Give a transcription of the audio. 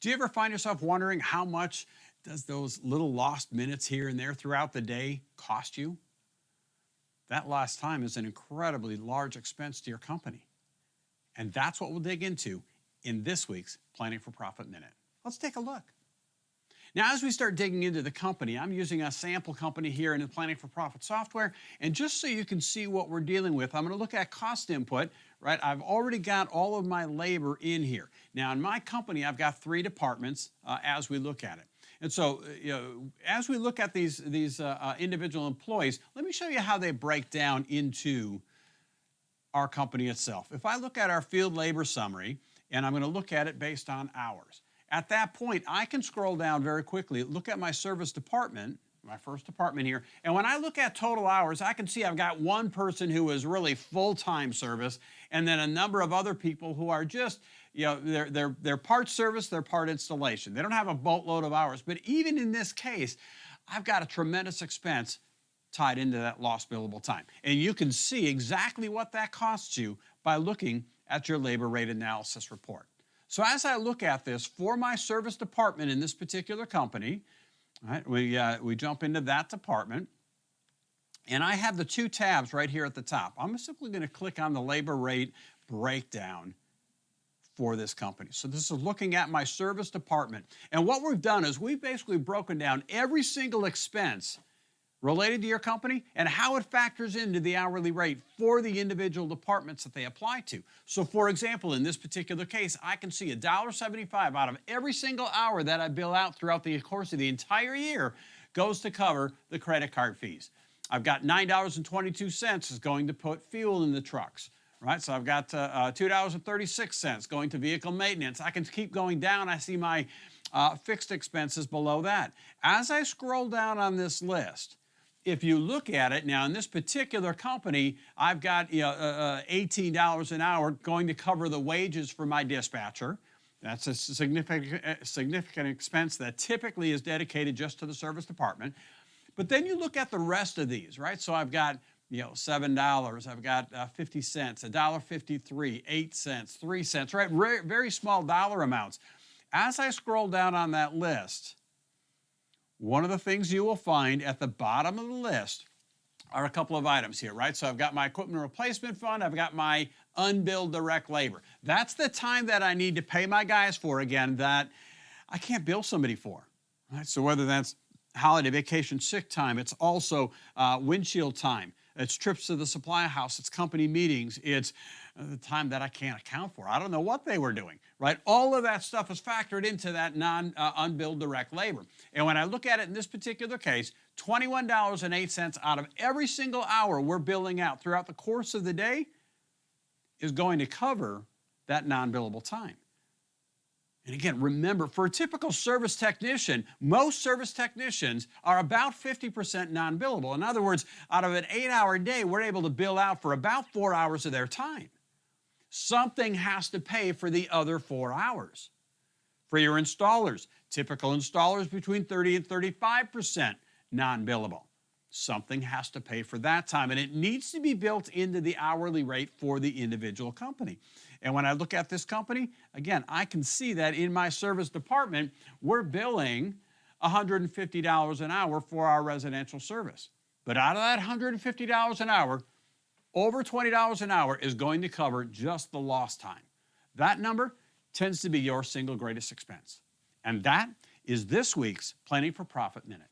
Do you ever find yourself wondering how much does those little lost minutes here and there throughout the day cost you? That lost time is an incredibly large expense to your company. And that's what we'll dig into in this week's Planning for Profit Minute. Let's take a look. Now, as we start digging into the company, I'm using a sample company here in the Planning for Profit software. And just so you can see what we're dealing with, I'm going to look at cost input, right? I've already got all of my labor in here. Now, in my company, I've got 3 departments as we look at it. And so, as we look at these individual employees, let me show you how they break down into our company itself. If I look at our field labor summary, and I'm going to look at it based on hours. At that point, I can scroll down very quickly, look at my service department, my first department here, and when I look at total hours, I can see I've got one person who is really full-time service, and then a number of other people who are just, they're part service, they're part installation. They don't have a boatload of hours, but even in this case, I've got a tremendous expense tied into that lost billable time. And you can see exactly what that costs you by looking at your labor rate analysis report. So as I look at this for my service department in this particular company, right, we jump into that department, and I have the 2 tabs right here at the top. I'm simply going to click on the labor rate breakdown for this company. So this is looking at my service department. And what we've done is we've basically broken down every single expense related to your company and how it factors into the hourly rate for the individual departments that they apply to. So for example, in this particular case, I can see $1.75 out of every single hour that I bill out throughout the course of the entire year goes to cover the credit card fees. I've got $9.22 is going to put fuel in the trucks. Right, so I've got $2.36 going to vehicle maintenance. I can keep going down. I see my fixed expenses below that. As I scroll down on this list, if you look at it now, in this particular company, I've got $18 an hour going to cover the wages for my dispatcher. That's a significant expense that typically is dedicated just to the service department. But then you look at the rest of these, right? So I've got $7, I've got 50 cents, $1.53, 8 cents, 3 cents, right? Very small dollar amounts. As I scroll down on that list, one of the things you will find at the bottom of the list are a couple of items here, right? So I've got my equipment replacement fund, I've got my unbilled direct labor. That's the time that I need to pay my guys for, again, that I can't bill somebody for, right? So whether that's holiday, vacation, sick time, it's also windshield time, it's trips to the supply house, it's company meetings, it's the time that I can't account for. I don't know what they were doing, right? All of that stuff is factored into that unbilled direct labor. And when I look at it in this particular case, $21.08 out of every single hour we're billing out throughout the course of the day is going to cover that non-billable time. And again, remember, for a typical service technician, most service technicians are about 50% non-billable. In other words, out of an 8-hour day, we're able to bill out for about 4 hours of their time. Something has to pay for the other 4 hours. For your installers, typical installers between 30 and 35% non-billable. Something has to pay for that time, and it needs to be built into the hourly rate for the individual company. And when I look at this company, again, I can see that in my service department, we're billing $150 an hour for our residential service. But out of that $150 an hour, over $20 an hour is going to cover just the lost time. That number tends to be your single greatest expense. And that is this week's Planning for Profit Minute.